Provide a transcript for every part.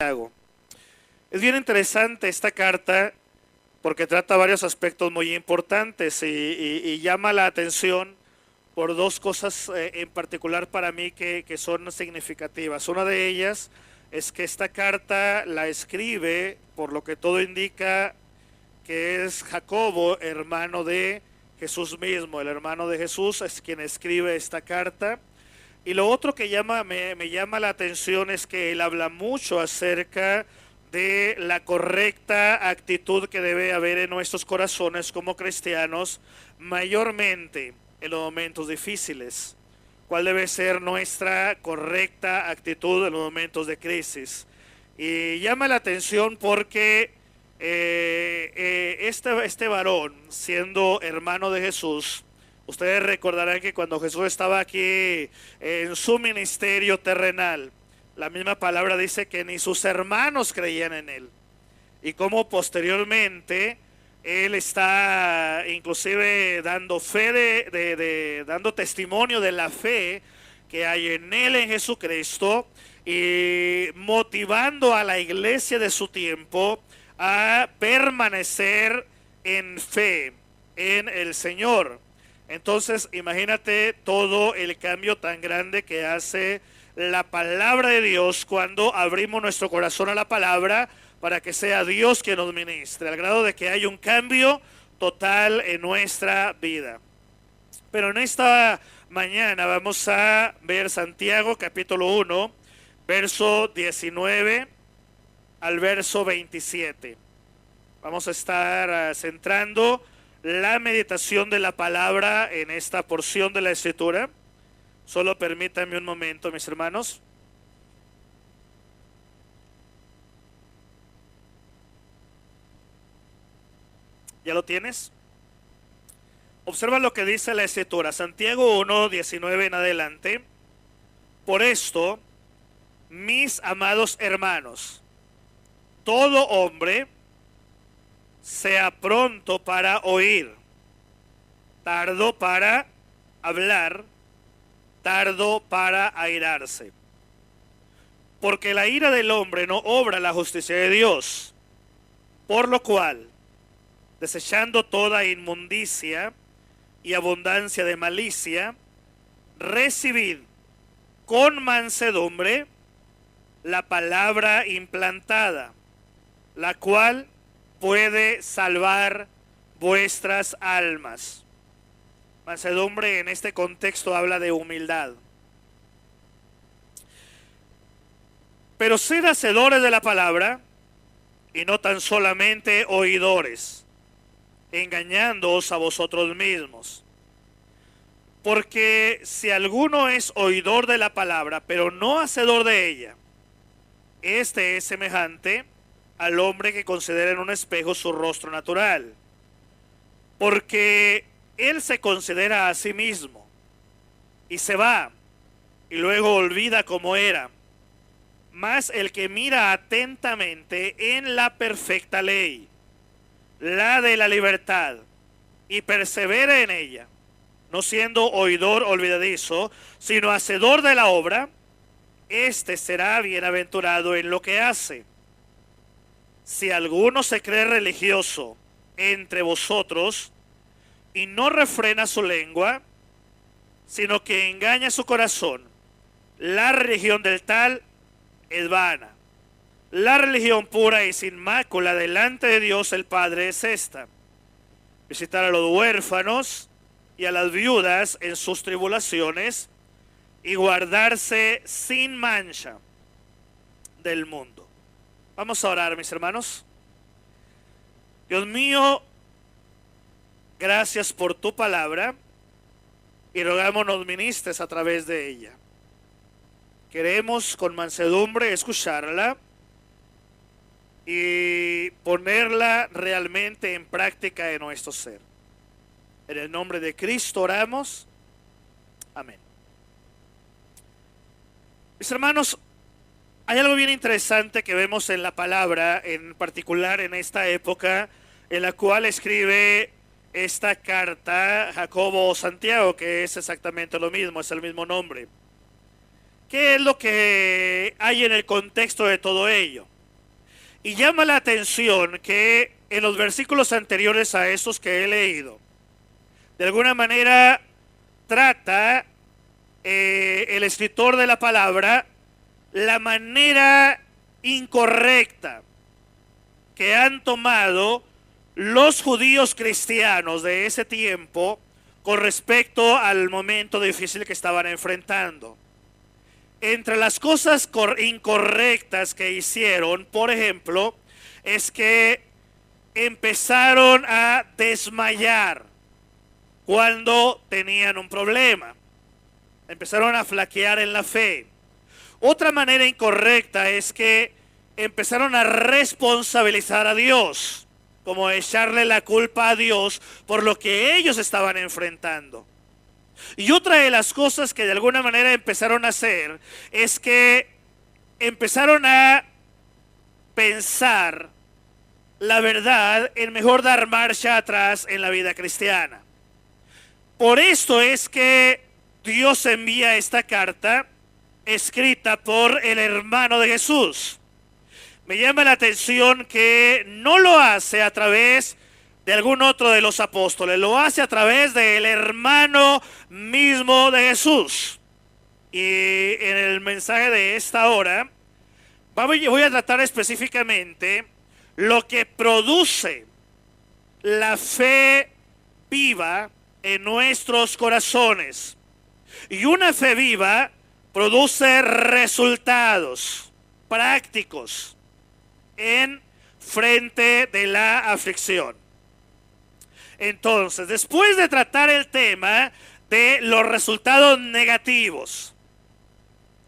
Santiago. Es bien interesante esta carta porque trata varios aspectos muy importantes y llama la atención por dos cosas en particular para mí que son significativas. Una de ellas es que esta carta la escribe, por lo que todo indica, que es Jacobo, hermano de Jesús mismo. El hermano de Jesús es quien escribe esta carta. Y lo otro que me llama la atención es que él habla mucho acerca de la correcta actitud que debe haber en nuestros corazones como cristianos, mayormente en los momentos difíciles. ¿Cuál debe ser nuestra correcta actitud en los momentos de crisis? Y llama la atención porque este varón, siendo hermano de Jesús, ustedes recordarán que cuando Jesús estaba aquí en su ministerio terrenal, la misma palabra dice que ni sus hermanos creían en él. Y como posteriormente él está inclusive dando fe dando testimonio de la fe que hay en él, en Jesucristo, y motivando a la iglesia de su tiempo a permanecer en fe en el Señor. Entonces, imagínate todo el cambio tan grande que hace la palabra de Dios cuando abrimos nuestro corazón a la palabra para que sea Dios quien nos ministre, al grado de que hay un cambio total en nuestra vida. Pero en esta mañana vamos a ver Santiago capítulo 1, verso 19 al verso 27. Vamos a estar centrando la meditación de la palabra en esta porción de la escritura. Solo permítanme un momento, mis hermanos. ¿Ya lo tienes? Observa lo que dice la escritura, Santiago 1, 19 en adelante. Por esto, mis amados hermanos, todo hombre sea pronto para oír, tardo para hablar, tardo para airarse. Porque la ira del hombre no obra la justicia de Dios. Por lo cual, desechando toda inmundicia y abundancia de malicia, recibid con mansedumbre la palabra implantada, la cual puede salvar vuestras almas. Mansedumbre en este contexto habla de humildad. Pero sed hacedores de la palabra y no tan solamente oidores, engañándoos a vosotros mismos. Porque si alguno es oidor de la palabra, pero no hacedor de ella, este es semejante al hombre que considera en un espejo su rostro natural. Porque él se considera a sí mismo y se va y luego olvida cómo era. Mas el que mira atentamente en la perfecta ley, la de la libertad, y persevera en ella, no siendo oidor olvidadizo, sino hacedor de la obra, este será bienaventurado en lo que hace. Si alguno se cree religioso entre vosotros y no refrena su lengua, sino que engaña su corazón, la religión del tal es vana. La religión pura y sin mácula delante de Dios el Padre es esta: visitar a los huérfanos y a las viudas en sus tribulaciones y guardarse sin mancha del mundo. Vamos a orar, mis hermanos. Dios mío, gracias por tu palabra y rogamos nos ministres a través de ella. Queremos con mansedumbre escucharla y ponerla realmente en práctica en nuestro ser. En el nombre de Cristo oramos. Amén. Mis hermanos, hay algo bien interesante que vemos en la palabra, en particular en esta época en la cual escribe esta carta Jacobo o Santiago, que es exactamente lo mismo, es el mismo nombre. ¿Qué es lo que hay en el contexto de todo ello? Y llama la atención que en los versículos anteriores a estos que he leído, de alguna manera trata el escritor de la palabra la manera incorrecta que han tomado los judíos cristianos de ese tiempo con respecto al momento difícil que estaban enfrentando. Entre las cosas incorrectas que hicieron, por ejemplo, es que empezaron a desmayar cuando tenían un problema. Empezaron a flaquear en la fe. Otra manera incorrecta es que empezaron a responsabilizar a Dios, como echarle la culpa a Dios por lo que ellos estaban enfrentando. Y otra de las cosas que de alguna manera empezaron a hacer es que empezaron a pensar la verdad en mejor dar marcha atrás en la vida cristiana. Por esto es que Dios envía esta carta escrita por el hermano de Jesús. Me llama la atención que no lo hace a través de algún otro de los apóstoles, lo hace a través del hermano mismo de Jesús. Y en el mensaje de esta hora voy a tratar específicamente lo que produce la fe viva en nuestros corazones. Y una fe viva produce resultados prácticos en frente de la aflicción. Entonces, después de tratar el tema de los resultados negativos,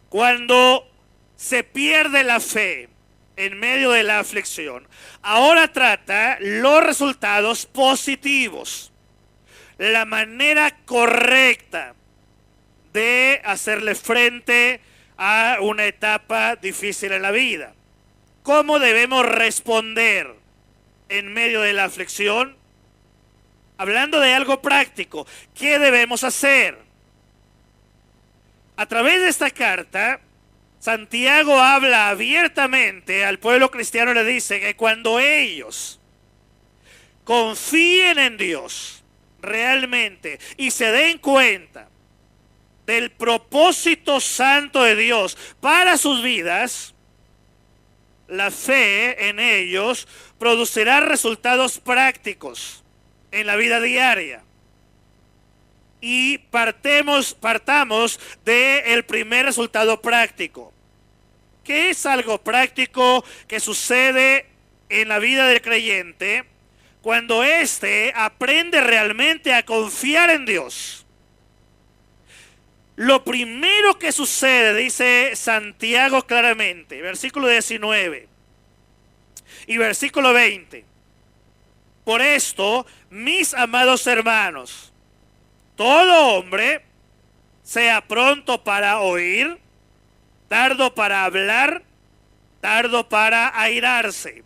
cuando se pierde la fe en medio de la aflicción, ahora trata los resultados positivos, la manera correcta de hacerle frente a una etapa difícil en la vida. ¿Cómo debemos responder en medio de la aflicción? Hablando de algo práctico, ¿qué debemos hacer? A través de esta carta, Santiago habla abiertamente al pueblo cristiano y le dice que cuando ellos confíen en Dios realmente y se den cuenta del propósito santo de Dios para sus vidas, la fe en ellos producirá resultados prácticos en la vida diaria. Y partamos del primer resultado práctico. ¿Qué es algo práctico que sucede en la vida del creyente cuando éste aprende realmente a confiar en Dios? Lo primero que sucede, dice Santiago claramente, versículo 19 y versículo 20. Por esto, mis amados hermanos, todo hombre sea pronto para oír, tardo para hablar, tardo para airarse.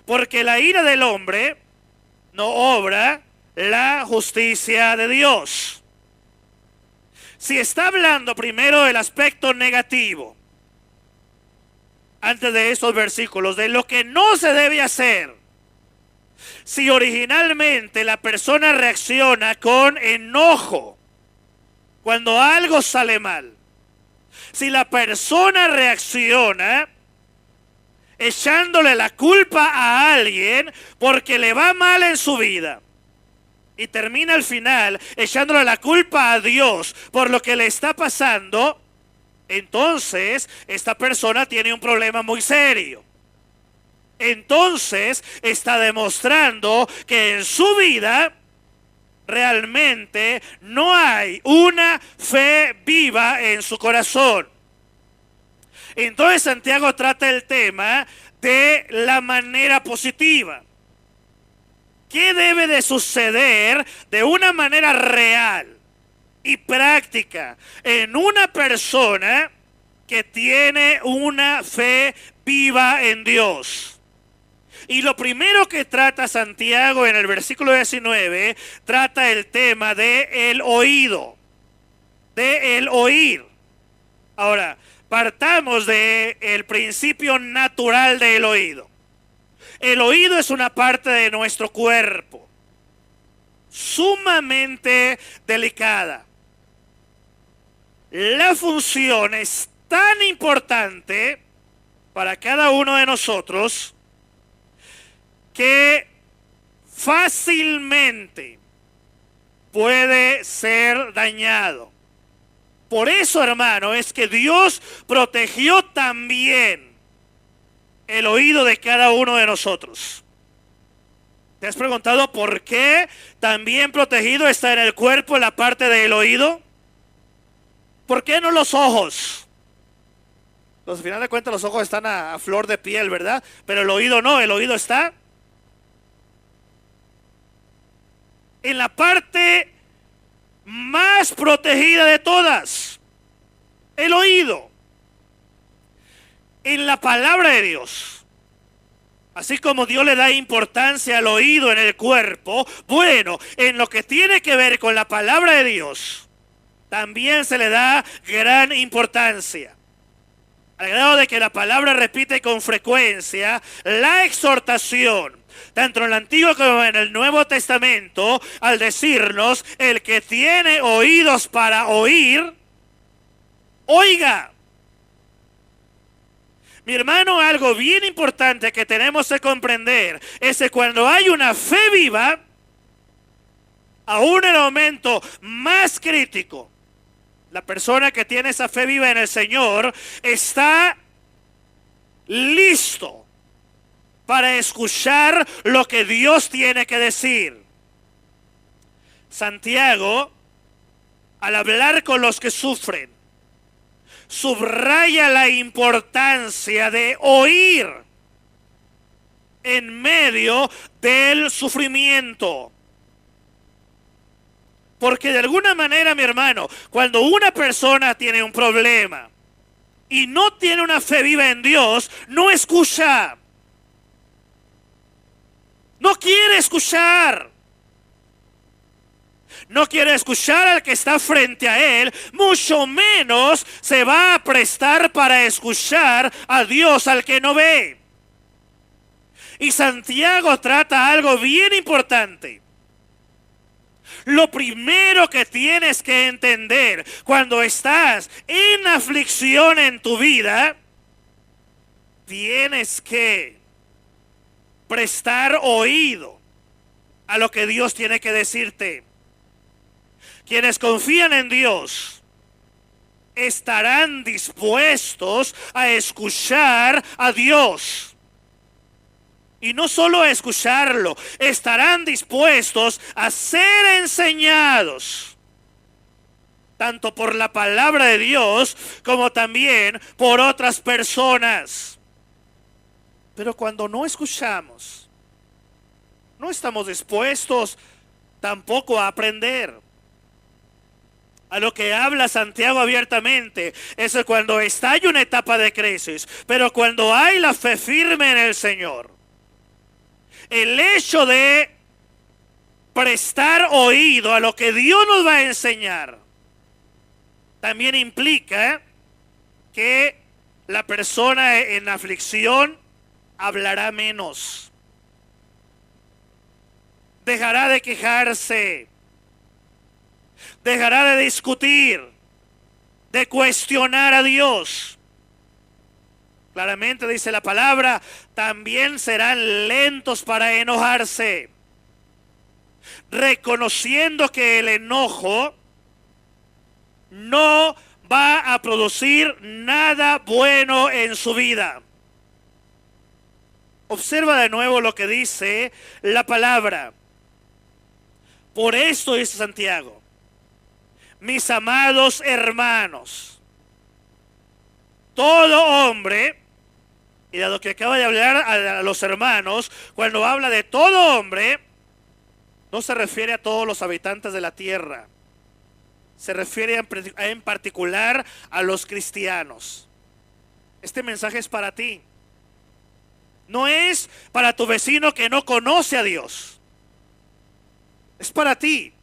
Porque la ira del hombre no obra la justicia de Dios. Si está hablando primero del aspecto negativo, antes de estos versículos, de lo que no se debe hacer, si originalmente la persona reacciona con enojo cuando algo sale mal, si la persona reacciona echándole la culpa a alguien porque le va mal en su vida y termina al final echándole la culpa a Dios por lo que le está pasando, entonces esta persona tiene un problema muy serio. Entonces está demostrando que en su vida realmente no hay una fe viva en su corazón. Entonces Santiago trata el tema de la manera positiva. ¿Qué debe de suceder de una manera real y práctica en una persona que tiene una fe viva en Dios? Y lo primero que trata Santiago en el versículo 19, trata el tema de el oído, de el oír. Ahora, Partamos del principio natural del oído. El oído es una parte de nuestro cuerpo sumamente delicada. La función es tan importante para cada uno de nosotros que fácilmente puede ser dañado. Por eso, hermano, es que Dios protegió también el oído de cada uno de nosotros. ¿Te has preguntado por qué también protegido está en el cuerpo la parte del oído? ¿Por qué no los ojos? Pues al final de cuentas los ojos están a flor de piel, ¿verdad? Pero el oído no, el oído está en la parte más protegida de todas, el oído. En la palabra de Dios, así como Dios le da importancia al oído en el cuerpo, bueno, en lo que tiene que ver con la palabra de Dios, también se le da gran importancia. Al grado de que la palabra repite con frecuencia la exhortación, tanto en el Antiguo como en el Nuevo Testamento, al decirnos: el que tiene oídos para oír, oiga. Mi hermano, algo bien importante que tenemos que comprender es que cuando hay una fe viva, aún en el momento más crítico, la persona que tiene esa fe viva en el Señor está listo para escuchar lo que Dios tiene que decir. Santiago, al hablar con los que sufren, subraya la importancia de oír en medio del sufrimiento. Porque de alguna manera, mi hermano, cuando una persona tiene un problema y no tiene una fe viva en Dios, no escucha. No quiere escuchar. No quiere escuchar al que está frente a él, mucho menos se va a prestar para escuchar a Dios al que no ve. Y Santiago trata algo bien importante. Lo primero que tienes que entender cuando estás en aflicción en tu vida, tienes que prestar oído a lo que Dios tiene que decirte. Quienes confían en Dios estarán dispuestos a escuchar a Dios. Y no solo a escucharlo, estarán dispuestos a ser enseñados, tanto por la palabra de Dios como también por otras personas. Pero cuando no escuchamos, no estamos dispuestos tampoco a aprender. A lo que habla Santiago abiertamente es cuando está en una etapa de crisis, pero cuando hay la fe firme en el Señor, el hecho de prestar oído a lo que Dios nos va a enseñar también implica que la persona en aflicción hablará menos, dejará de quejarse, dejará de discutir, de cuestionar a Dios. Claramente dice la palabra, también serán lentos para enojarse, reconociendo que el enojo no va a producir nada bueno en su vida. Observa de nuevo lo que dice la palabra. Por esto dice Santiago: mis amados hermanos, todo hombre, y de lo que acaba de hablar a los hermanos, cuando habla de todo hombre, no se refiere a todos los habitantes de la tierra, se refiere en particular a los cristianos. Este mensaje es para ti, no es para tu vecino que no conoce a Dios, es para ti.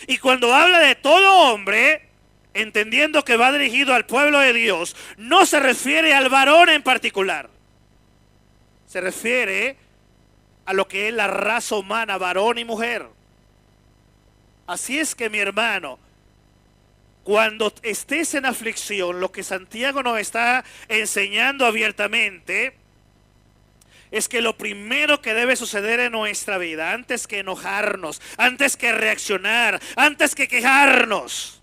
Y cuando habla de todo hombre, entendiendo que va dirigido al pueblo de Dios, no se refiere al varón en particular. Se refiere a lo que es la raza humana, varón y mujer. Así es que, mi hermano, cuando estés en aflicción, lo que Santiago nos está enseñando abiertamente es que lo primero que debe suceder en nuestra vida, antes que enojarnos, antes que reaccionar, antes que quejarnos,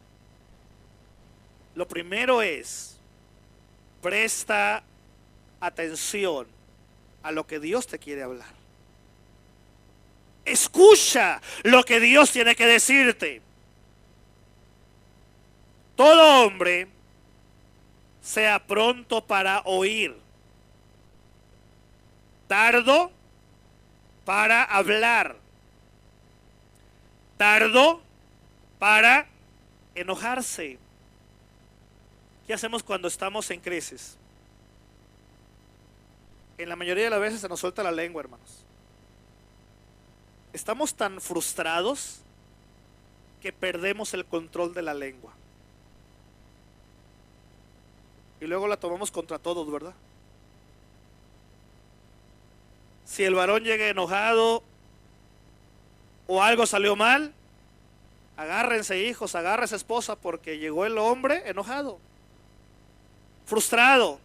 lo primero es: presta atención a lo que Dios te quiere hablar. Escucha lo que Dios tiene que decirte. Todo hombre sea pronto para oír, tardo para hablar, tardo para enojarse. ¿Qué hacemos cuando estamos en crisis? En la mayoría de las veces se nos suelta la lengua, hermanos. Estamos tan frustrados que perdemos el control de la lengua. Y luego la tomamos contra todos, ¿verdad? Si el varón llega enojado o algo salió mal, agárrense, hijos, agárrense, esposa, porque llegó el hombre enojado, frustrado.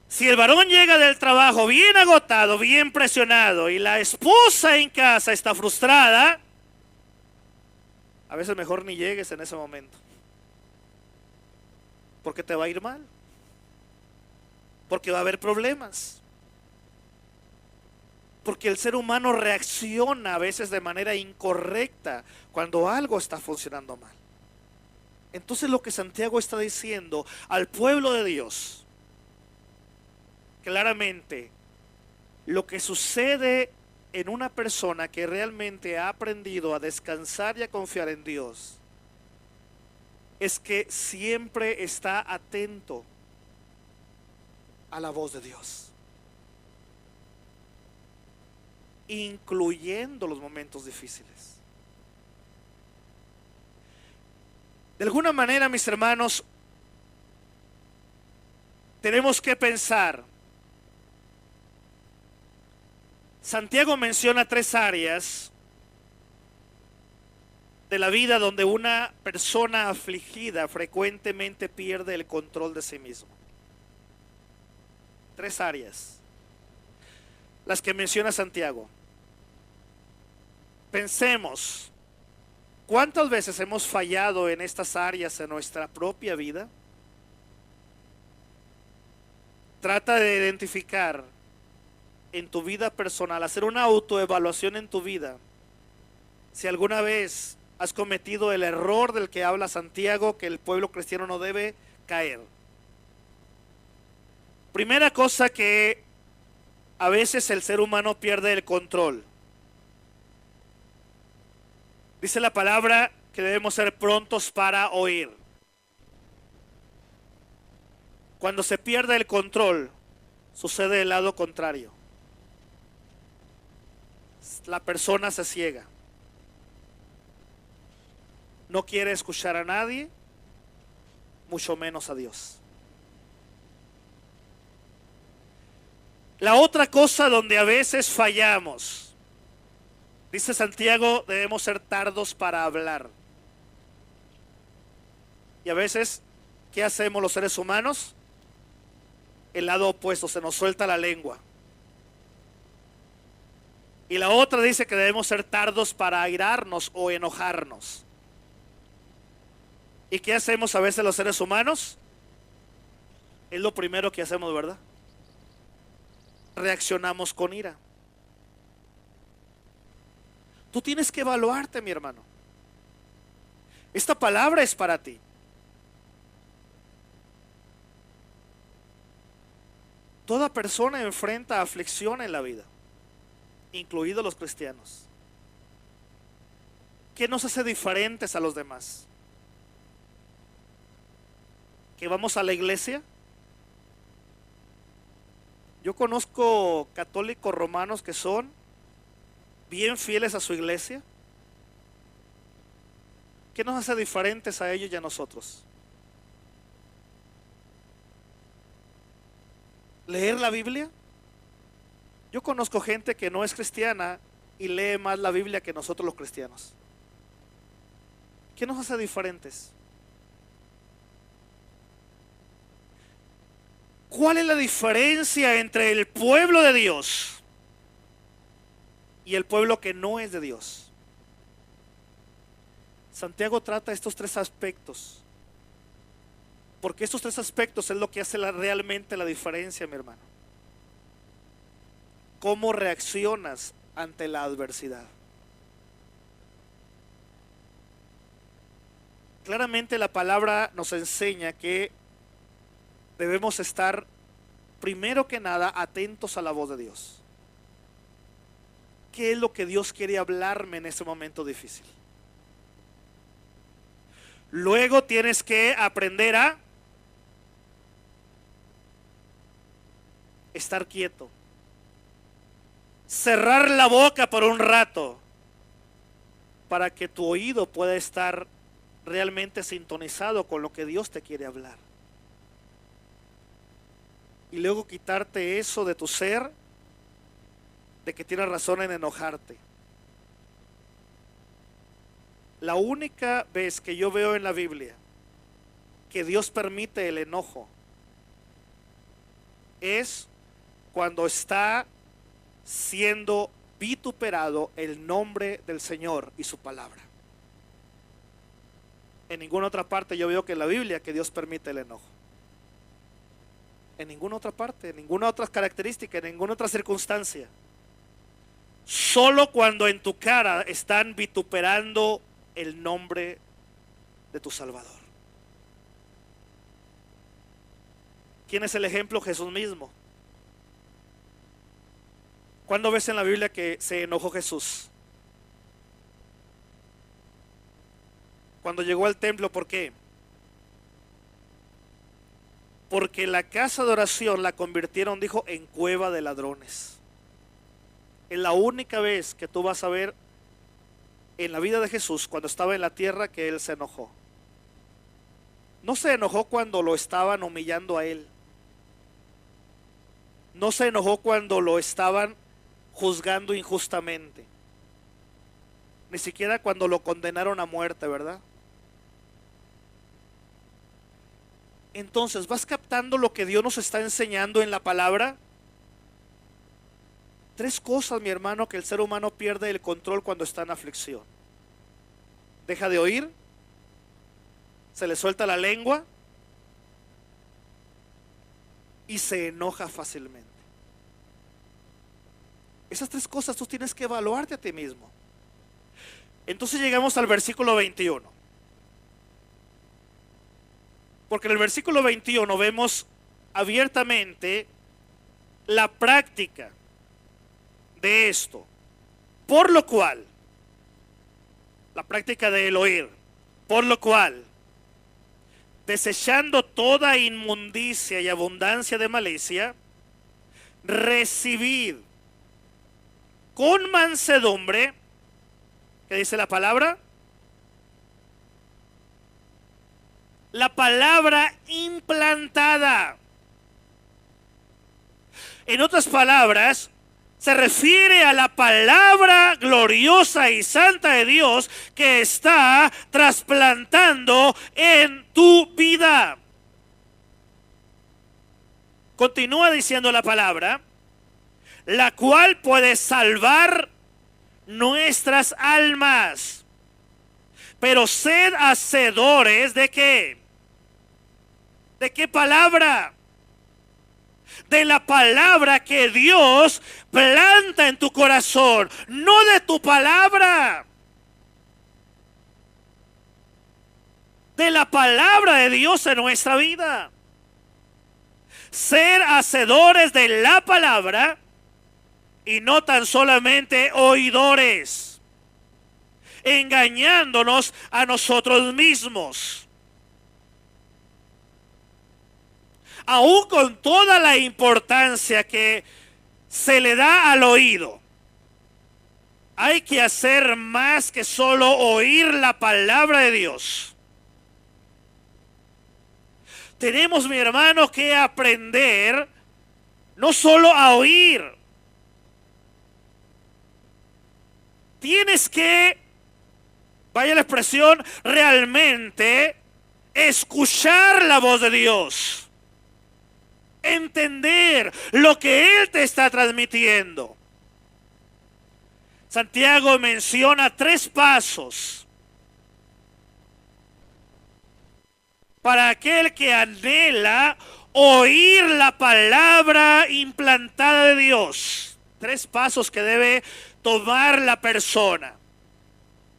Si el varón llega del trabajo bien agotado, bien presionado, y la esposa en casa está frustrada, a veces mejor ni llegues en ese momento, porque te va a ir mal, porque va a haber problemas, porque el ser humano reacciona a veces de manera incorrecta cuando algo está funcionando mal. Entonces lo que Santiago está diciendo al pueblo de Dios, claramente, lo que sucede en una persona que realmente ha aprendido a descansar y a confiar en Dios, es que siempre está atento a la voz de Dios, incluyendo los momentos difíciles. De alguna manera, mis hermanos, tenemos que pensar. Santiago menciona 3 áreas de la vida donde una persona afligida frecuentemente pierde el control de sí mismo. 3 áreas, las que menciona Santiago. Pensemos, ¿cuántas veces hemos fallado en estas áreas en nuestra propia vida? Trata de identificar en tu vida personal, hacer una autoevaluación en tu vida, si alguna vez has cometido el error del que habla Santiago, que el pueblo cristiano no debe caer. Primera cosa, que a veces el ser humano pierde el control. Dice la palabra que debemos ser prontos para oír. Cuando se pierde el control, sucede el lado contrario. La persona se ciega. No quiere escuchar a nadie, mucho menos a Dios. La otra cosa donde a veces fallamos, dice Santiago, debemos ser tardos para hablar. Y a veces, ¿qué hacemos los seres humanos? El lado opuesto, se nos suelta la lengua. Y la otra dice que debemos ser tardos para airarnos o enojarnos. ¿Y qué hacemos a veces los seres humanos? Es lo primero que hacemos, ¿verdad? Reaccionamos con ira. Tú tienes que evaluarte, mi hermano. Esta palabra es para ti. Toda persona enfrenta aflicción en la vida, incluidos los cristianos. ¿Qué nos hace diferentes a los demás? ¿Que vamos a la iglesia? Yo conozco católicos romanos que son bien fieles a su iglesia, ¿Qué nos hace diferentes a ellos y a nosotros? ¿Leer la Biblia? Yo conozco gente que no es cristiana y lee más la Biblia que nosotros los cristianos. ¿Qué nos hace diferentes? ¿Cuál es la diferencia entre el pueblo de Dios y el pueblo que no es de Dios? Santiago trata estos tres aspectos, porque estos tres aspectos es lo que hace realmente la diferencia, mi hermano. ¿Cómo reaccionas ante la adversidad? Claramente la palabra nos enseña que debemos estar primero que nada atentos a la voz de Dios. ¿Qué es lo que Dios quiere hablarme en este momento difícil? Luego tienes que aprender a estar quieto, cerrar la boca por un rato para que tu oído pueda estar realmente sintonizado con lo que Dios te quiere hablar. Y luego quitarte eso de tu ser, de que tienes razón en enojarte. La única vez que yo veo en la Biblia que Dios permite el enojo es cuando está siendo vituperado el nombre del Señor y su palabra. En ninguna otra parte yo veo que en la Biblia que Dios permite el enojo. En ninguna otra parte, en ninguna otra característica, en ninguna otra circunstancia. Solo cuando en tu cara están vituperando el nombre de tu Salvador. ¿Quién es el ejemplo? Jesús mismo. ¿Cuándo ves en la Biblia que se enojó Jesús? Cuando llegó al templo, ¿por qué? Porque la casa de oración la convirtieron, dijo, en cueva de ladrones. Es la única vez que tú vas a ver en la vida de Jesús, cuando estaba en la tierra, que Él se enojó. No se enojó cuando lo estaban humillando a Él. No se enojó cuando lo estaban juzgando injustamente. Ni siquiera cuando lo condenaron a muerte, ¿verdad? Entonces, ¿vas captando lo que Dios nos está enseñando en la palabra? Tres cosas, mi hermano, que el ser humano pierde el control cuando está en aflicción. Deja de oír, se le suelta la lengua y se enoja fácilmente. Esas tres cosas tú tienes que evaluarte a ti mismo. Entonces llegamos al versículo 21. Porque en el versículo 21 vemos abiertamente la práctica de esto. Por lo cual, la práctica del oír, por lo cual, desechando toda inmundicia y abundancia de malicia, recibid con mansedumbre, ¿qué dice la palabra? La palabra implantada. En otras palabras, se refiere a la palabra gloriosa y santa de Dios que está trasplantando en tu vida. Continúa diciendo la palabra, la cual puede salvar nuestras almas. Pero sed hacedores ¿de qué? ¿De qué palabra? De la palabra que Dios planta en tu corazón, no de tu palabra. De la palabra de Dios en nuestra vida. Ser hacedores de la palabra y no tan solamente oidores, engañándonos a nosotros mismos. Aún con toda la importancia que se le da al oído, Hay que hacer más que solo oír la palabra de Dios. Tenemos, mi hermano, que aprender no solo a oír. Tienes que, vaya la expresión, realmente escuchar la voz de Dios. Entender lo que Él te está transmitiendo. Santiago menciona 3 pasos para aquel que anhela oír la palabra implantada de Dios. 3 pasos que debe tomar la persona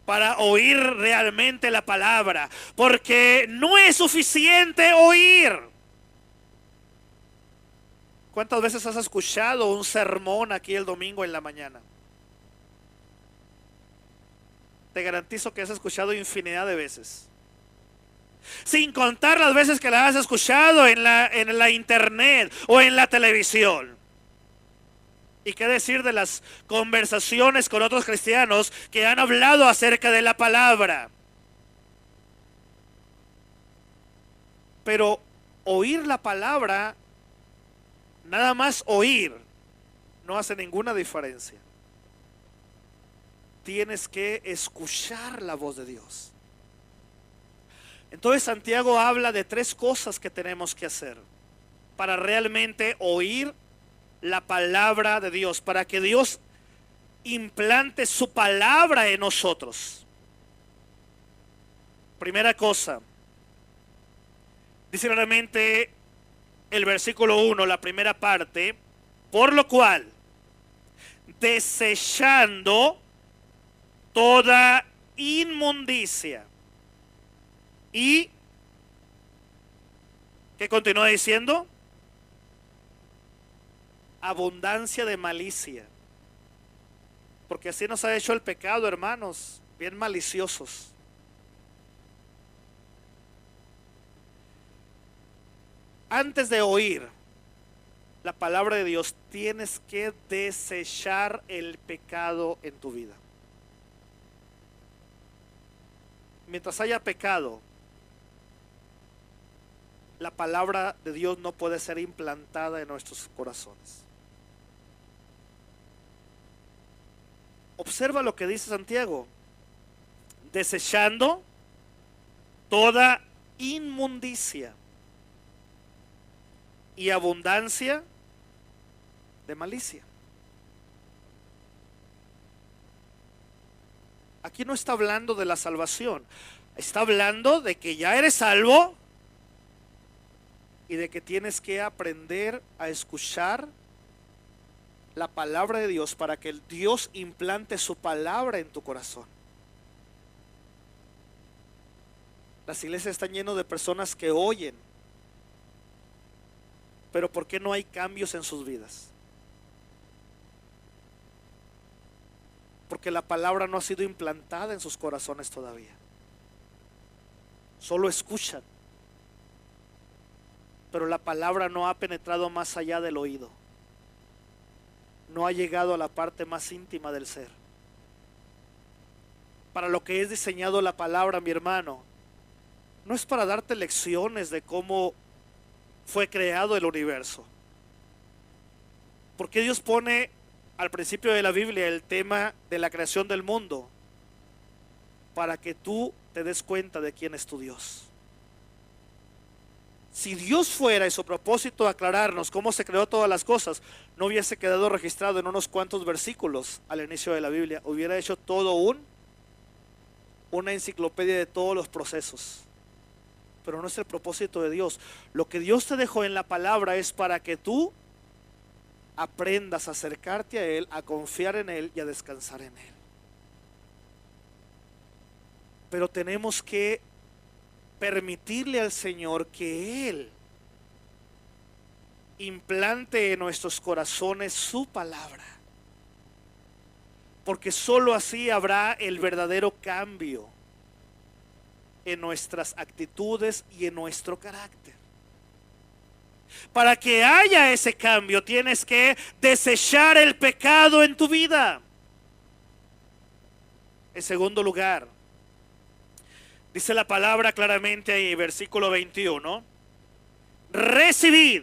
para oír realmente la palabra, porque no es suficiente oír. ¿Cuántas veces has escuchado un sermón aquí el domingo en la mañana? Te garantizo que has escuchado infinidad de veces. Sin contar las veces que la has escuchado en la internet o en la televisión. ¿Y qué decir de las conversaciones con otros cristianos que han hablado acerca de la palabra? Pero oír la palabra, nada más oír, no hace ninguna diferencia. Tienes que escuchar la voz de Dios. Entonces Santiago habla de 3 cosas que tenemos que hacer para realmente oír la palabra de Dios, para que Dios implante su palabra en nosotros. Primera cosa, dice claramente el versículo 1, la primera parte, por lo cual, desechando toda inmundicia. ¿Y qué continúa diciendo? Abundancia de malicia. Porque así nos ha hecho el pecado, hermanos, bien maliciosos. Antes de oír la palabra de Dios, tienes que desechar el pecado en tu vida. Mientras haya pecado, la palabra de Dios no puede ser implantada en nuestros corazones. Observa lo que dice Santiago: desechando toda inmundicia y abundancia de malicia. Aquí no está hablando de la salvación, está hablando de que ya eres salvo y de que tienes que aprender a escuchar la palabra de Dios para que el Dios implante su palabra en tu corazón. Las iglesias están llenas de personas que oyen, pero ¿por qué no hay cambios en sus vidas? Porque la palabra no ha sido implantada en sus corazones todavía. Solo escuchan, pero la palabra no ha penetrado más allá del oído. No ha llegado a la parte más íntima del ser. Para lo que es diseñado la palabra, mi hermano, no es para darte lecciones de cómo fue creado el universo. Porque Dios pone al principio de la Biblia el tema de la creación del mundo, para que tú te des cuenta de quién es tu Dios. Si Dios fuera, y su propósito aclararnos cómo se creó todas las cosas, no hubiese quedado registrado en unos cuantos versículos al inicio de la Biblia. Hubiera hecho todo una enciclopedia de todos los procesos. Pero no es el propósito de Dios. Lo que Dios te dejó en la palabra es para que tú aprendas a acercarte a Él, a confiar en Él y a descansar en Él. Pero tenemos que permitirle al Señor que Él implante en nuestros corazones su palabra. Porque sólo así habrá el verdadero cambio en nuestras actitudes y en nuestro carácter. Para que haya ese cambio, tienes que desechar el pecado en tu vida. En segundo lugar, dice la palabra claramente ahí, versículo 21, recibid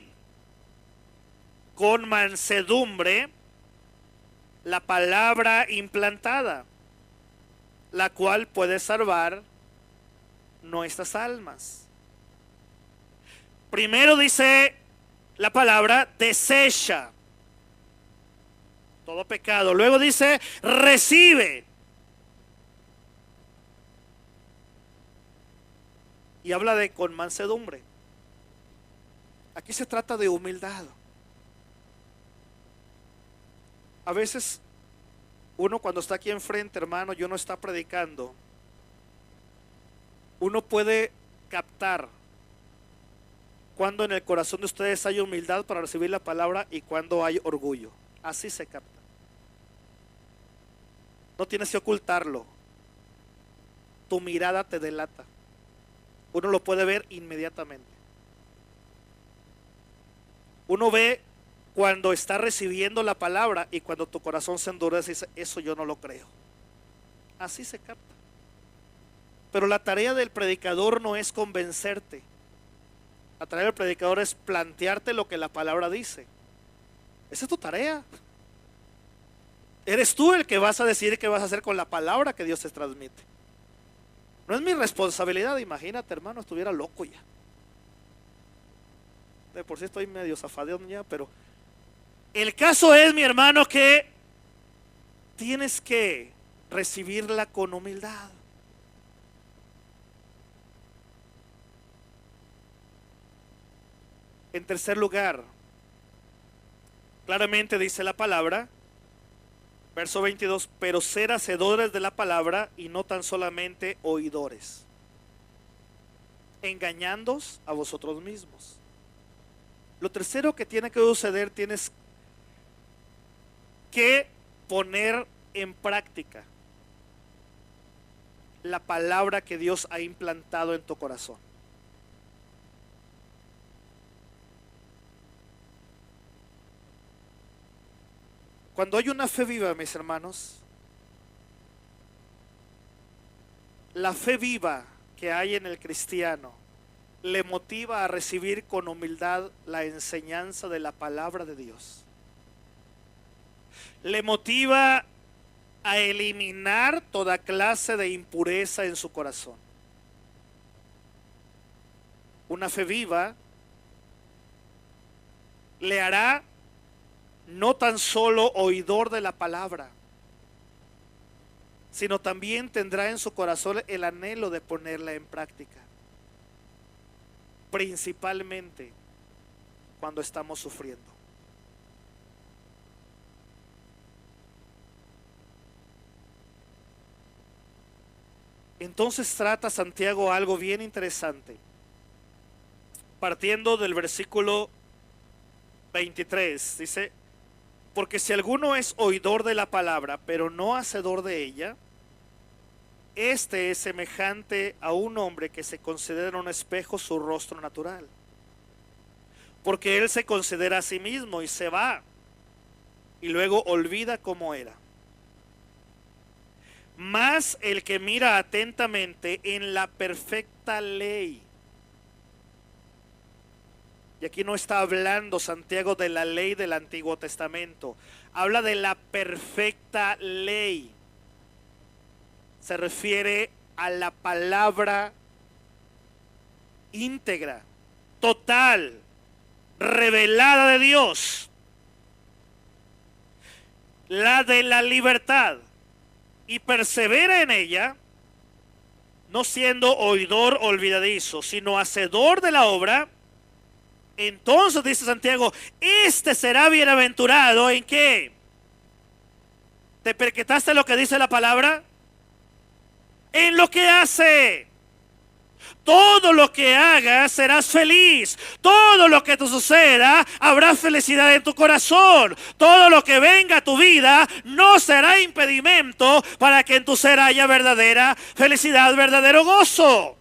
con mansedumbre la palabra implantada, la cual puede salvar nuestras almas. Primero dice la palabra, desecha todo pecado. Luego dice, recibe. Y habla de con mansedumbre. Aquí se trata de humildad. A veces uno cuando está aquí enfrente, hermano, yo no está predicando, uno puede captar cuando en el corazón de ustedes hay humildad para recibir la palabra y cuando hay orgullo. Así se capta. No tienes que ocultarlo. Tu mirada te delata. Uno lo puede ver inmediatamente. Uno ve cuando está recibiendo la palabra y cuando tu corazón se endurece y dice, eso yo no lo creo. Así se capta. Pero la tarea del predicador no es convencerte. La tarea del predicador es plantearte lo que la palabra dice. Esa es tu tarea. Eres tú el que vas a decidir qué vas a hacer con la palabra que Dios te transmite. No es mi responsabilidad, imagínate, hermano, estuviera loco ya. De por sí estoy medio zafadón ya, pero el caso es, mi hermano, que tienes que recibirla con humildad. En tercer lugar, claramente dice la palabra, verso 22, pero ser hacedores de la palabra y no tan solamente oidores, engañándoos a vosotros mismos. Lo tercero que tiene que suceder, tienes que poner en práctica la palabra que Dios ha implantado en tu corazón. Cuando hay una fe viva, mis hermanos, la fe viva que hay en el cristiano le motiva a recibir con humildad la enseñanza de la palabra de Dios. Le motiva a eliminar toda clase de impureza en su corazón. Una fe viva le hará no tan solo oidor de la palabra, sino también tendrá en su corazón el anhelo de ponerla en práctica, principalmente cuando estamos sufriendo. Entonces trata Santiago algo bien interesante, partiendo del versículo 23, dice, porque si alguno es oidor de la palabra, pero no hacedor de ella, este es semejante a un hombre que se considera en un espejo su rostro natural. Porque él se considera a sí mismo y se va, y luego olvida cómo era. Mas el que mira atentamente en la perfecta ley, y aquí no está hablando Santiago de la ley del Antiguo Testamento, habla de la perfecta ley. Se refiere a la palabra íntegra, total, revelada de Dios, la de la libertad, y persevera en ella, no siendo oidor olvidadizo, sino hacedor de la obra. Entonces dice Santiago, este será bienaventurado. ¿En qué? ¿Te percataste lo que dice la palabra? En lo que hace. Todo lo que hagas serás feliz. Todo lo que te suceda habrá felicidad en tu corazón. Todo lo que venga a tu vida no será impedimento para que en tu ser haya verdadera felicidad, verdadero gozo.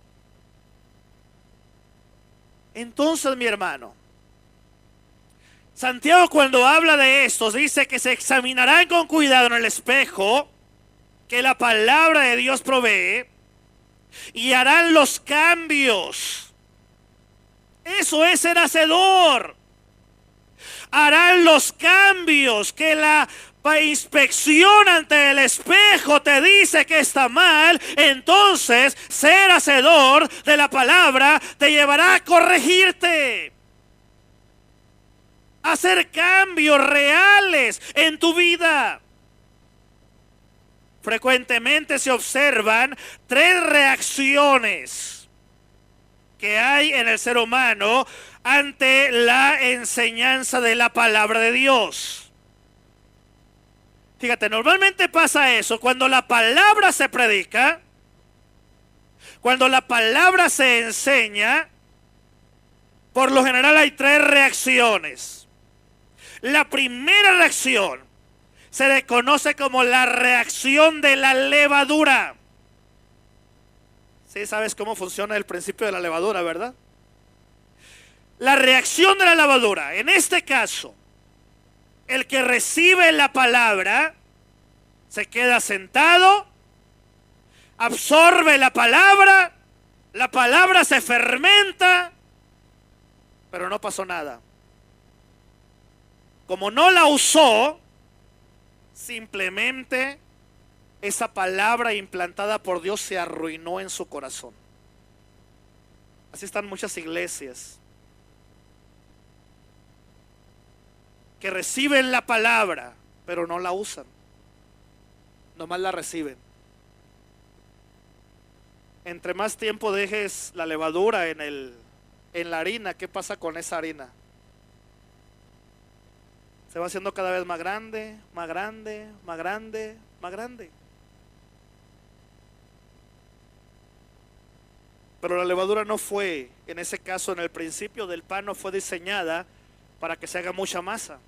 Entonces, mi hermano, Santiago cuando habla de esto dice que se examinarán con cuidado en el espejo que la palabra de Dios provee y harán los cambios. Eso es ser hacedor. Harán los cambios que la inspección ante el espejo te dice que está mal. Entonces, ser hacedor de la palabra te llevará a corregirte, a hacer cambios reales en tu vida. Frecuentemente se observan tres reacciones que hay en el ser humano ante la enseñanza de la palabra de Dios. Fíjate, normalmente pasa eso cuando la palabra se predica, cuando la palabra se enseña. Por lo general hay tres reacciones. La primera reacción se le conoce como la reacción de la levadura. Sí, sabes cómo funciona el principio de la levadura, ¿verdad? La reacción de la levadura, en este caso, el que recibe la palabra se queda sentado, absorbe la palabra se fermenta, pero no pasó nada. Como no la usó, simplemente esa palabra implantada por Dios se arruinó en su corazón. Así están muchas iglesias que reciben la palabra, pero no la usan. Nomás la reciben. Entre más tiempo dejes la levadura en la harina, ¿qué pasa con esa harina? Se va haciendo cada vez más grande, más grande, más grande, más grande. Pero la levadura no fue, en ese caso, en el principio del pan, no fue diseñada para que se haga mucha masa.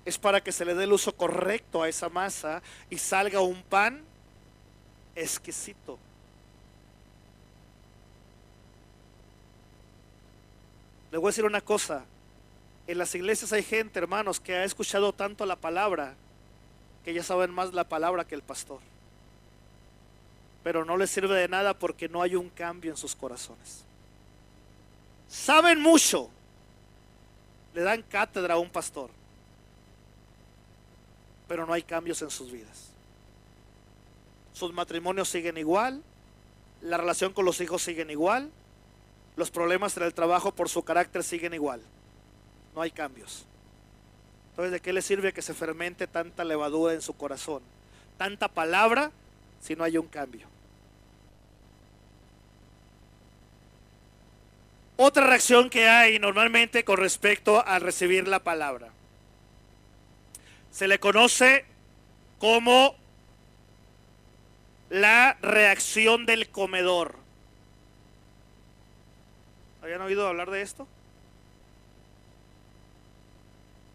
Es para que se le dé el uso correcto a esa masa y salga un pan exquisito. Le voy a decir una cosa. En las iglesias hay gente, hermanos, que ha escuchado tanto la palabra que ya saben más la palabra que el pastor. Pero no les sirve de nada porque no hay un cambio en sus corazones. Saben mucho, le dan cátedra a un pastor, pero no hay cambios en sus vidas. Sus matrimonios siguen igual, la relación con los hijos siguen igual, los problemas en el trabajo por su carácter siguen igual. No hay cambios. Entonces, ¿de qué le sirve que se fermente tanta levadura en su corazón? Tanta palabra si no hay un cambio. Otra reacción que hay normalmente con respecto a recibir la palabra se le conoce como la reacción del comedor. ¿Habían oído hablar de esto?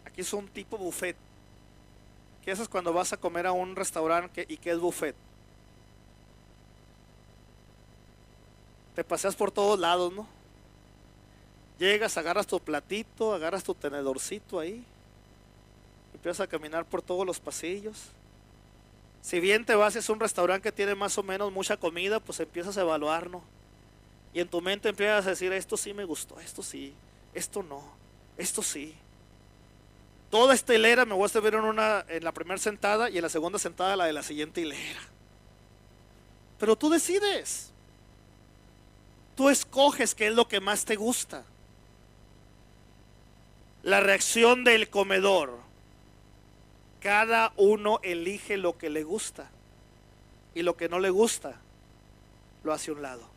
Aquí es un tipo buffet. ¿Qué haces cuando vas a comer a un restaurante y que es buffet? Te paseas por todos lados, ¿no? Llegas, agarras tu platito, agarras tu tenedorcito ahí, empiezas a caminar por todos los pasillos. Si bien te vas a un restaurante que tiene más o menos mucha comida, pues empiezas a evaluar, ¿no? Y en tu mente empiezas a decir, esto sí me gustó, esto sí, esto no, esto sí. Toda esta hilera me voy a servir en la primera sentada y en la segunda sentada la de la siguiente hilera. Pero tú decides. Tú escoges qué es lo que más te gusta. La reacción del comedor. Cada uno elige lo que le gusta. Y lo que no le gusta, lo hace a un lado.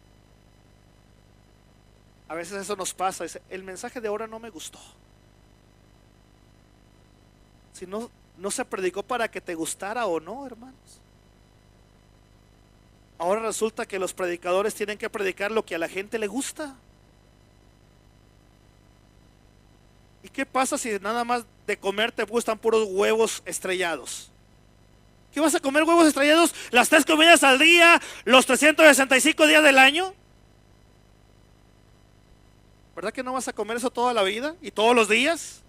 A veces eso nos pasa. Dice, el mensaje de ahora no me gustó. Si no se predicó para que te gustara o no, hermanos. Ahora resulta que los predicadores tienen que predicar lo que a la gente le gusta. ¿Y qué pasa si nada más de comer te gustan puros huevos estrellados? ¿Qué vas a comer huevos estrellados las 3 comidas al día, los 365 días del año? ¿Verdad que no vas a comer eso toda la vida y todos los días?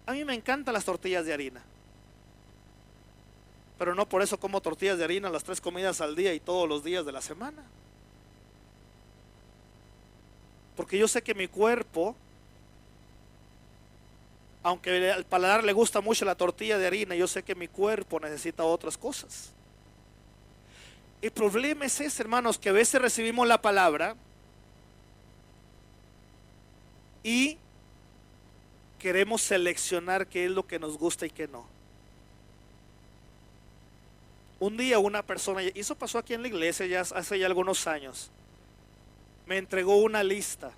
A mí me encantan las tortillas de harina, pero no por eso como tortillas de harina las 3 comidas al día y todos los días de la semana. Porque yo sé que mi cuerpo, aunque al paladar le gusta mucho la tortilla de harina, yo sé que mi cuerpo necesita otras cosas. El problema es ese, hermanos, que a veces recibimos la palabra y queremos seleccionar qué es lo que nos gusta y qué no. Un día una persona, y eso pasó aquí en la iglesia ya hace ya algunos años, me entregó una lista.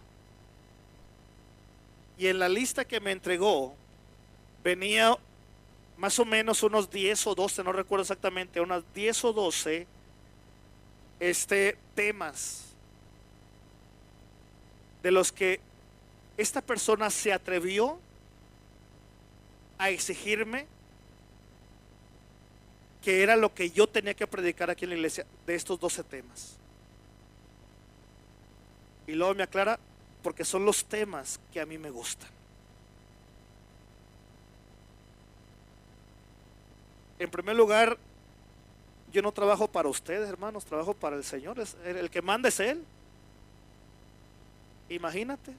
Y en la lista que me entregó venía más o menos unos 10 o 12, no recuerdo exactamente, unas 10 o 12 temas de los que esta persona se atrevió a exigirme que era lo que yo tenía que predicar aquí en la iglesia de estos 12 temas. Y luego me aclara, porque son los temas que a mí me gustan. En primer lugar, yo no trabajo para ustedes, hermanos, trabajo para el Señor. El que manda es Él. Imagínate.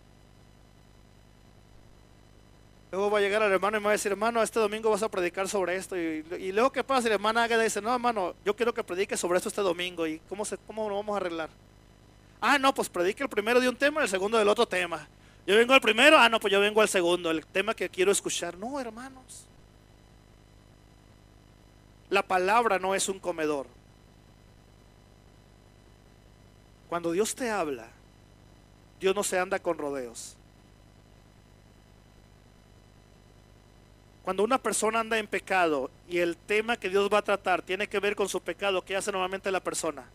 Luego va a llegar el hermano y me va a decir, hermano, este domingo vas a predicar sobre esto. Y luego, ¿qué pasa? Y la hermana Águeda dice, no, hermano, yo quiero que predique sobre esto este domingo. ¿Y cómo lo vamos a arreglar? Ah, no, pues predique el primero de un tema y el segundo del otro tema. Yo vengo al primero, no, pues yo vengo al segundo, el tema que quiero escuchar. No, hermanos. La palabra no es un comedor. Cuando Dios te habla, Dios no se anda con rodeos. Cuando una persona anda en pecado y el tema que Dios va a tratar tiene que ver con su pecado, ¿qué hace normalmente la persona?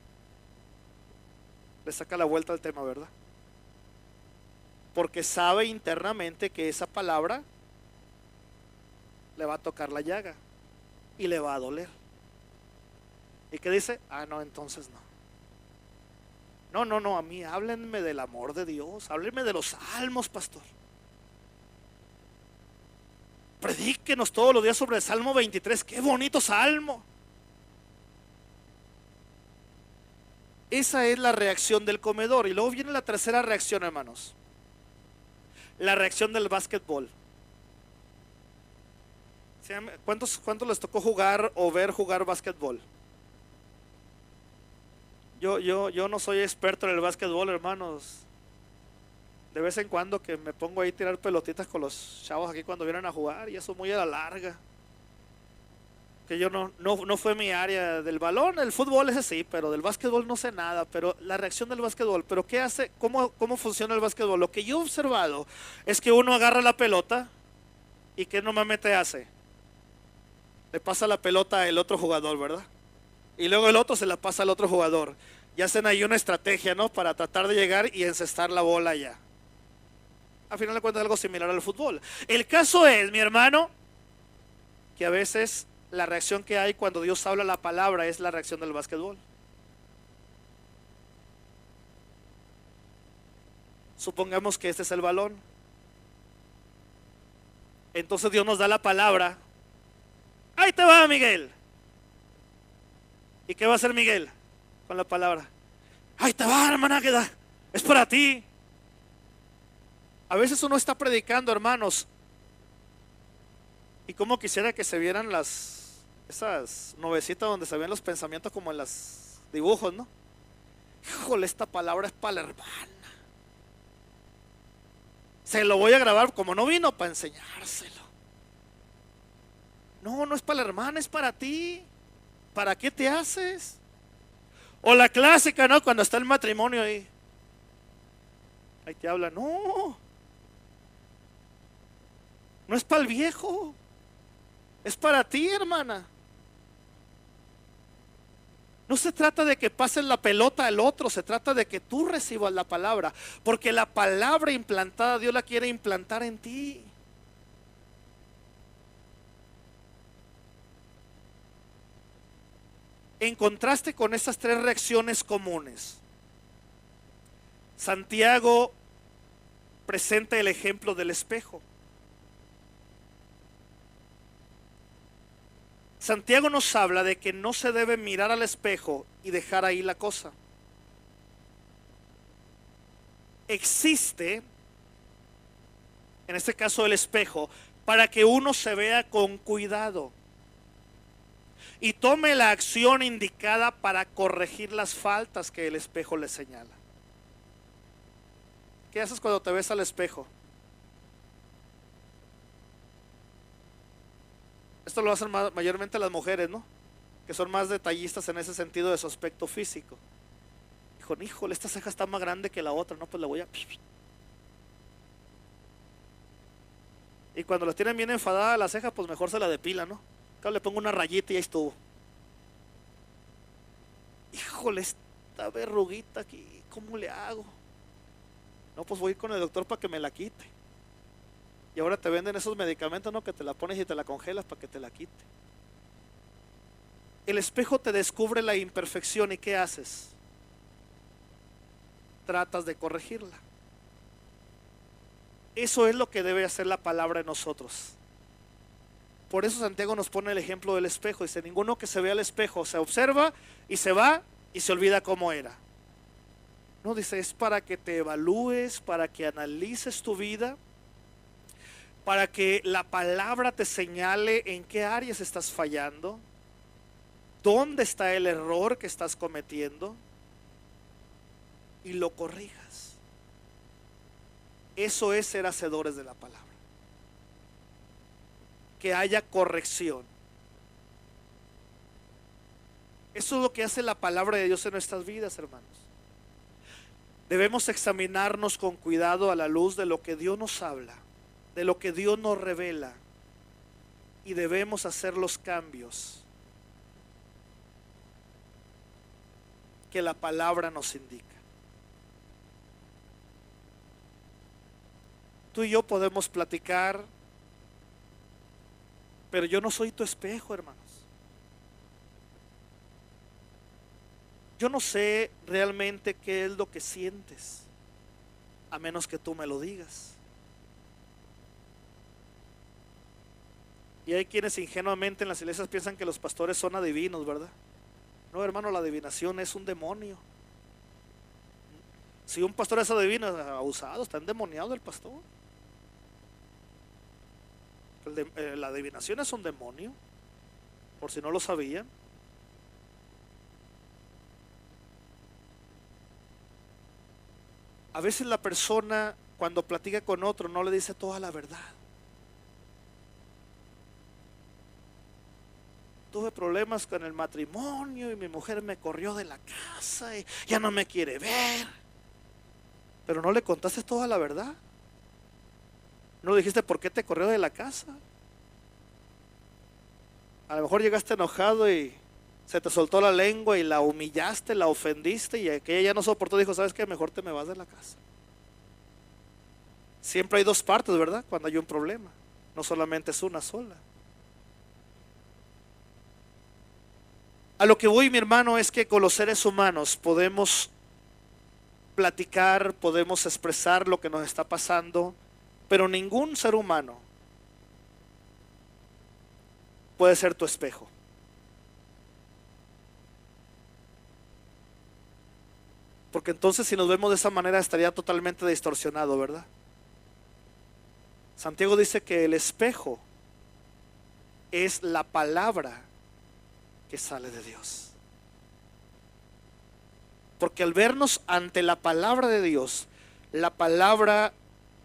Le saca la vuelta al tema, ¿verdad? Porque sabe internamente que esa palabra le va a tocar la llaga y le va a doler. ¿Y qué dice? No, entonces no. No, a mí háblenme del amor de Dios, háblenme de los salmos, pastor. Predíquenos todos los días sobre el Salmo 23, qué bonito salmo. Esa es la reacción del comedor. Y luego viene la tercera reacción, hermanos. La reacción del básquetbol. ¿Cuántos les tocó jugar o ver jugar básquetbol? Yo no soy experto en el básquetbol, hermanos. De vez en cuando que me pongo ahí a tirar pelotitas con los chavos aquí cuando vienen a jugar, y eso muy a la larga. Que yo no fue mi área del balón, el fútbol ese sí, pero del básquetbol no sé nada. Pero la reacción del básquetbol, pero ¿qué hace? ¿Cómo funciona el básquetbol? Lo que yo he observado es que uno agarra la pelota y ¿qué normalmente hace? Le pasa la pelota al otro jugador, ¿verdad? Y luego el otro se la pasa al otro jugador. Y hacen ahí una estrategia, ¿no? Para tratar de llegar y encestar la bola allá. Al final de cuentas es algo similar al fútbol. El caso es, mi hermano, que a veces la reacción que hay cuando Dios habla la palabra es la reacción del básquetbol. Supongamos que este es el balón. Entonces Dios nos da la palabra. Ahí te va, Miguel. ¿Y qué va a hacer Miguel con la palabra? Ahí te va, hermana Águeda, es para ti. A veces uno está predicando, hermanos, y como quisiera que se vieran esas nubecitas donde se ven los pensamientos como en los dibujos, ¿no? Híjole, esta palabra es para la hermana. Se lo voy a grabar, como no vino, para enseñárselo. No es para la hermana, es para ti. ¿Para qué te haces? O la clásica, ¿no? Cuando está el matrimonio ahí te habla. No es para el viejo, es para ti, hermana. No se trata de que pases la pelota al otro, se trata de que tú recibas la palabra, porque la palabra implantada Dios la quiere implantar en ti. En contraste con estas tres reacciones comunes, Santiago presenta el ejemplo del espejo. Santiago nos habla de que no se debe mirar al espejo y dejar ahí la cosa. Existe, en este caso el espejo, para que uno se vea con cuidado y tome la acción indicada para corregir las faltas que el espejo le señala. ¿Qué haces cuando te ves al espejo? Esto lo hacen mayormente las mujeres, ¿no? Que son más detallistas en ese sentido de su aspecto físico. Dijo, híjole, esta ceja está más grande que la otra, ¿no? Pues le voy a... Y cuando la tienen bien enfadada la ceja, pues mejor se la depila, ¿no? Acá le pongo una rayita y ahí estuvo. Híjole, esta verruguita aquí, ¿cómo le hago? No, pues voy a ir con el doctor para que me la quite. Y ahora te venden esos medicamentos, ¿no? Que te la pones y te la congelas para que te la quite. El espejo te descubre la imperfección y ¿qué haces? Tratas de corregirla. Eso es lo que debe hacer la palabra en nosotros. Por eso Santiago nos pone el ejemplo del espejo. Dice, ninguno que se vea al espejo se observa y se va y se olvida cómo era. No, dice, es para que te evalúes, para que analices tu vida, para que la palabra te señale en qué áreas estás fallando, dónde está el error que estás cometiendo y lo corrijas. Eso es ser hacedores de la palabra. Que haya corrección. Eso es lo que hace la palabra de Dios en nuestras vidas, hermanos. Debemos examinarnos con cuidado a la luz de lo que Dios nos habla, de lo que Dios nos revela, y debemos hacer los cambios que la palabra nos indica. Tú y yo podemos platicar, pero yo no soy tu espejo, hermanos. Yo no sé realmente qué es lo que sientes, a menos que tú me lo digas. Y hay quienes ingenuamente en las iglesias piensan que los pastores son adivinos, ¿verdad? No, hermano, la adivinación es un demonio. Si un pastor es adivino, abusado, está endemoniado el pastor. La adivinación es un demonio, por si no lo sabían. A veces la persona cuando platica con otro no le dice toda la verdad. Tuve problemas con el matrimonio y mi mujer me corrió de la casa y ya no me quiere ver. Pero no le contaste toda la verdad. No le dijiste por qué te corrió de la casa. A lo mejor llegaste enojado y se te soltó la lengua y la humillaste, la ofendiste y aquella ya no soportó, dijo, ¿sabes qué? Mejor te me vas de la casa. Siempre hay dos partes, ¿verdad? Cuando hay un problema. No solamente es una sola. A lo que voy, mi hermano, es que con los seres humanos podemos platicar, podemos expresar lo que nos está pasando, pero ningún ser humano puede ser tu espejo. Porque entonces si nos vemos de esa manera estaría totalmente distorsionado, ¿verdad? Santiago dice que el espejo es la palabra que sale de Dios. Porque al vernos ante la palabra de Dios, la palabra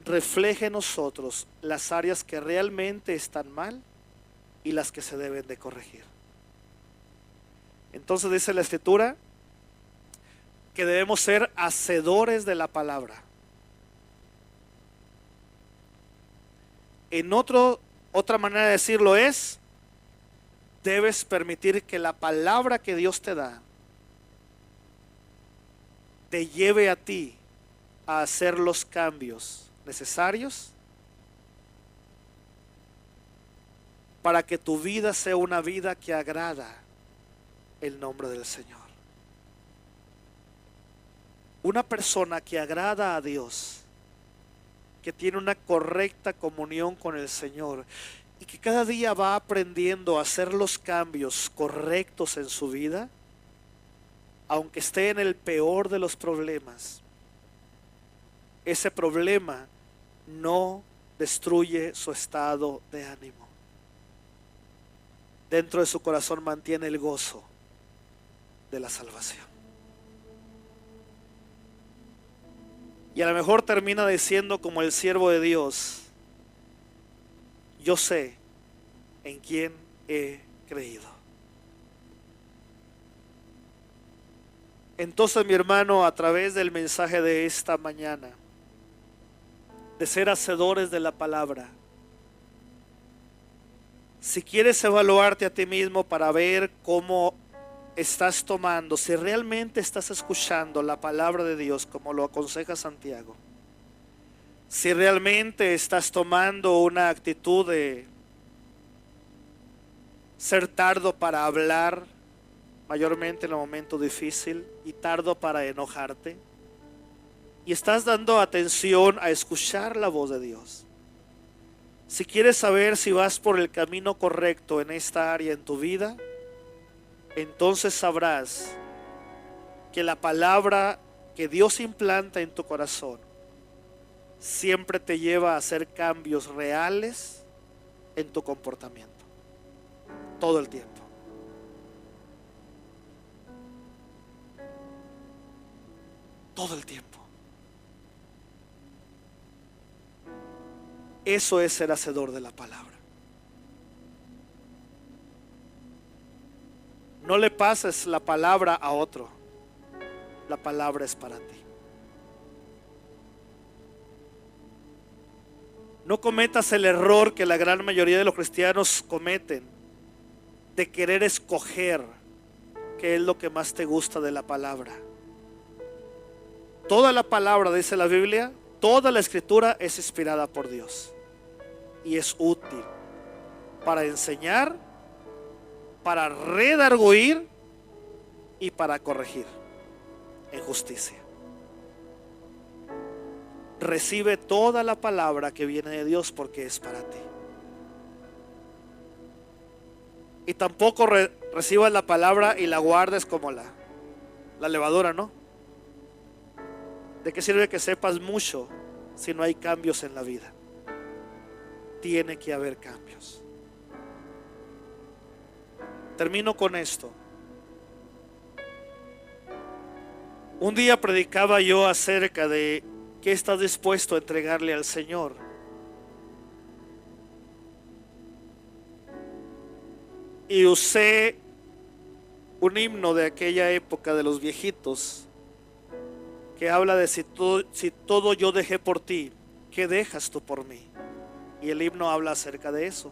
refleja en nosotros las áreas que realmente están mal y las que se deben de corregir. Entonces dice la Escritura que debemos ser hacedores de la palabra. En otra manera de decirlo es, debes permitir que la palabra que Dios te da te lleve a ti a hacer los cambios necesarios para que tu vida sea una vida que agrada el nombre del Señor. Una persona que agrada a Dios, que tiene una correcta comunión con el Señor y que cada día va aprendiendo a hacer los cambios correctos en su vida, aunque esté en el peor de los problemas, ese problema no destruye su estado de ánimo. Dentro de su corazón mantiene el gozo de la salvación. Y a lo mejor termina diciendo como el siervo de Dios: yo sé en quién he creído. Entonces, mi hermano, a través del mensaje de esta mañana, de ser hacedores de la palabra, si quieres evaluarte a ti mismo para ver cómo estás tomando, si realmente estás escuchando la palabra de Dios como lo aconseja Santiago, si realmente estás tomando una actitud de ser tardo para hablar, mayormente en el momento difícil, y tardo para enojarte, y estás dando atención a escuchar la voz de Dios. Si quieres saber si vas por el camino correcto en esta área en tu vida, entonces sabrás que la palabra que Dios implanta en tu corazón siempre te lleva a hacer cambios reales en tu comportamiento, todo el tiempo. Todo el tiempo. Eso es ser hacedor de la palabra. No le pases la palabra a otro. La palabra es para ti. No cometas el error que la gran mayoría de los cristianos cometen, de querer escoger qué es lo que más te gusta de la palabra. Toda la palabra, dice la Biblia, toda la escritura es inspirada por Dios y es útil para enseñar, para redarguir y para corregir en justicia. Recibe toda la palabra que viene de Dios porque es para ti. Y tampoco recibas la palabra y la guardes como la levadura, ¿no? ¿De qué sirve que sepas mucho si no hay cambios en la vida? Tiene que haber cambios. Termino con esto. Un día predicaba yo acerca de qué estás dispuesto a entregarle al Señor. Y usé un himno de aquella época de los viejitos que habla de si todo yo dejé por ti, ¿qué dejas tú por mí? Y el himno habla acerca de eso.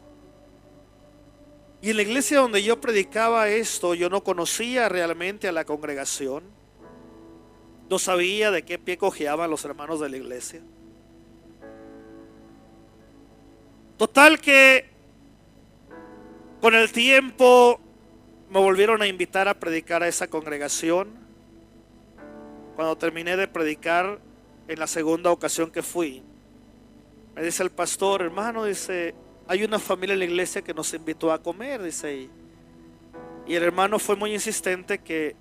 Y en la iglesia donde yo predicaba esto, yo no conocía realmente a la congregación. No sabía de qué pie cojeaban los hermanos de la iglesia. Total que con el tiempo me volvieron a invitar a predicar a esa congregación. Cuando terminé de predicar en la segunda ocasión que fui, me dice el pastor: hermano, dice, hay una familia en la iglesia que nos invitó a comer, dice, y el hermano fue muy insistente que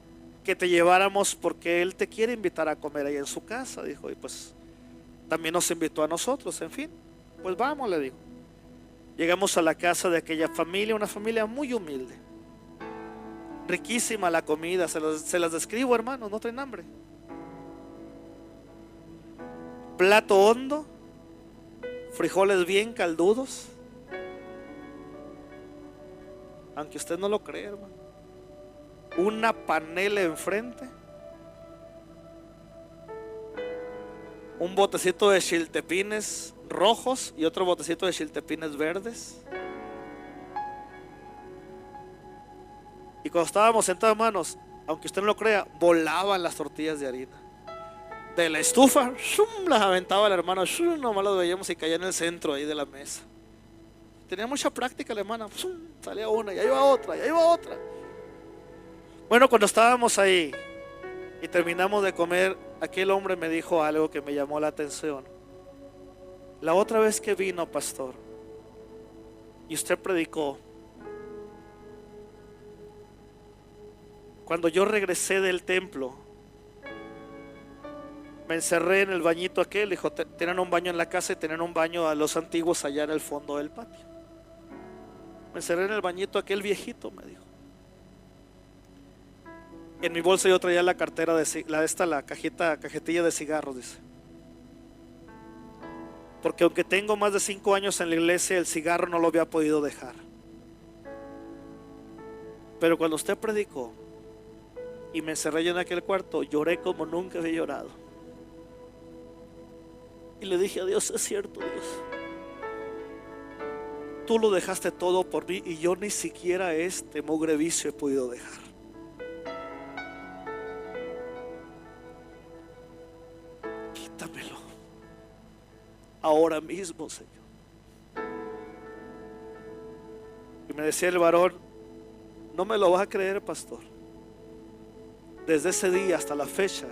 te lleváramos porque él te quiere invitar a comer ahí en su casa, dijo, y pues también nos invitó a nosotros, en fin, pues vamos, le digo. Llegamos a la casa de aquella familia, una familia muy humilde, riquísima la comida, se las describo, hermano, no traen hambre. Plato hondo, frijoles bien caldudos, aunque usted no lo crea, hermano. Una panela enfrente, un botecito de chiltepines rojos y otro botecito de chiltepines verdes. Y cuando estábamos sentados, hermanos, aunque usted no lo crea, volaban las tortillas de harina de la estufa, ¡shum!, las aventaba el hermano, ¡shum!, nomás las veíamos y caía en el centro ahí de la mesa. Tenía mucha práctica la hermana, ¡shum!, salía una y ahí va otra y ahí va otra. Bueno, cuando estábamos ahí y terminamos de comer, aquel hombre me dijo algo que me llamó la atención. La otra vez que vino, pastor, y usted predicó. Cuando yo regresé del templo, me encerré en el bañito aquel. Dijo, tenían un baño en la casa y tenían un baño a los antiguos allá en el fondo del patio. Me encerré en el bañito aquel viejito, me dijo. En mi bolsa yo traía la cartera la cajetilla de cigarros, dice. Porque aunque tengo más de 5 años en la iglesia, el cigarro no lo había podido dejar. Pero cuando usted predicó y me encerré yo en aquel cuarto, lloré como nunca había llorado. Y le dije a Dios, es cierto, Dios, tú lo dejaste todo por mí y yo ni siquiera este mugre vicio he podido dejar. Quítamelo ahora mismo, Señor. Y me decía el varón, no me lo vas a creer, pastor, desde ese día hasta la fecha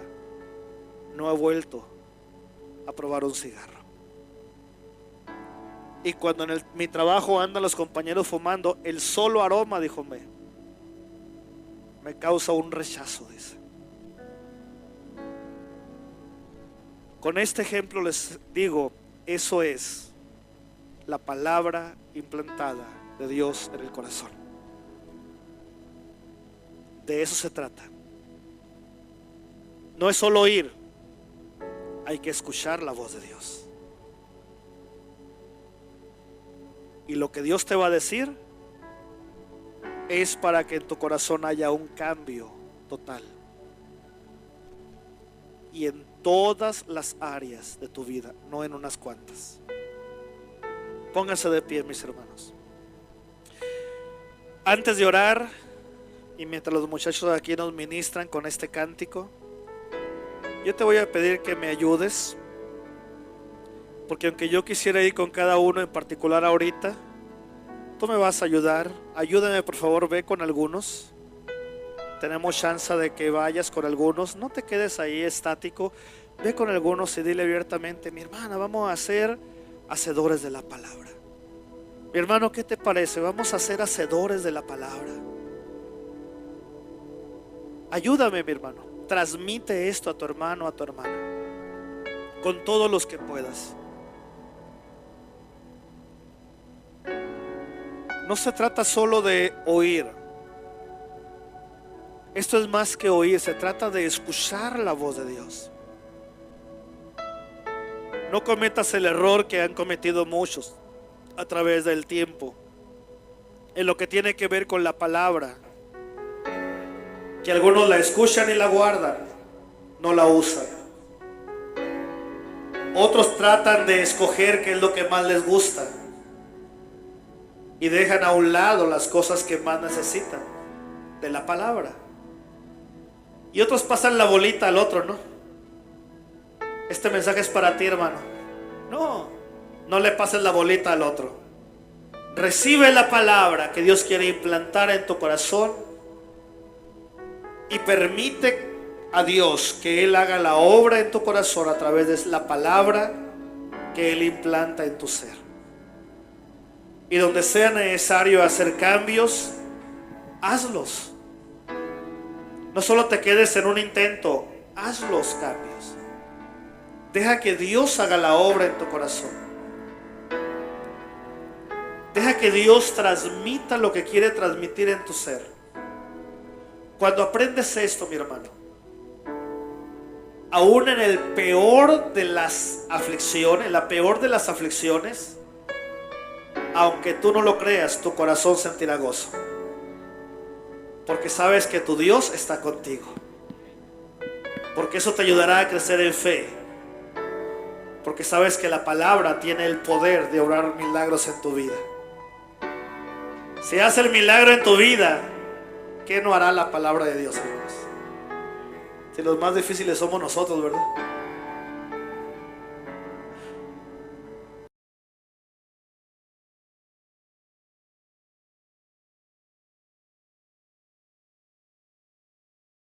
no he vuelto a probar un cigarro. Y cuando en mi trabajo andan los compañeros fumando, el solo aroma, dijo, me causa un rechazo, dice. Con este ejemplo les digo, eso es la palabra implantada de Dios en el corazón. De eso se trata. No es solo oír, hay que escuchar la voz de Dios. Y lo que Dios te va a decir es para que en tu corazón haya un cambio total. Y en todas las áreas de tu vida, no en unas cuantas. Pónganse de pie, mis hermanos. Antes de orar, y mientras los muchachos aquí nos ministran con este cántico, yo te voy a pedir que me ayudes, porque aunque yo quisiera ir con cada uno en particular ahorita, tú me vas a ayudar. Ayúdame, por favor, ve con algunos. Tenemos chance de que vayas con algunos. No te quedes ahí estático. Ve con algunos y dile abiertamente, mi hermana, vamos a ser hacedores de la palabra. Mi hermano, ¿qué te parece? Vamos a ser hacedores de la palabra. Ayúdame, mi hermano. Transmite esto a tu hermano, a tu hermana, con todos los que puedas. No se trata solo de oír. Esto es más que oír, se trata de escuchar la voz de Dios. No cometas el error que han cometido muchos a través del tiempo en lo que tiene que ver con la palabra, que algunos la escuchan y la guardan, no la usan. Otros tratan de escoger qué es lo que más les gusta y dejan a un lado las cosas que más necesitan de la palabra. Y otros pasan la bolita al otro, ¿no? Este mensaje es para ti, hermano. No le pases la bolita al otro. Recibe la palabra que Dios quiere implantar en tu corazón y permite a Dios que Él haga la obra en tu corazón a través de la palabra que Él implanta en tu ser. Y donde sea necesario hacer cambios, hazlos. No solo te quedes en un intento, haz los cambios. Deja que Dios haga la obra en tu corazón. Deja que Dios transmita lo que quiere transmitir en tu ser. Cuando aprendes esto, mi hermano, aún en el peor de las aflicciones, la peor de las aflicciones, aunque tú no lo creas, tu corazón sentirá gozo. Porque sabes que tu Dios está contigo. Porque eso te ayudará a crecer en fe. Porque sabes que la palabra tiene el poder de obrar milagros en tu vida. Si hace el milagro en tu vida, ¿qué no hará la palabra de Dios, hermanos? Si los más difíciles somos nosotros, ¿verdad?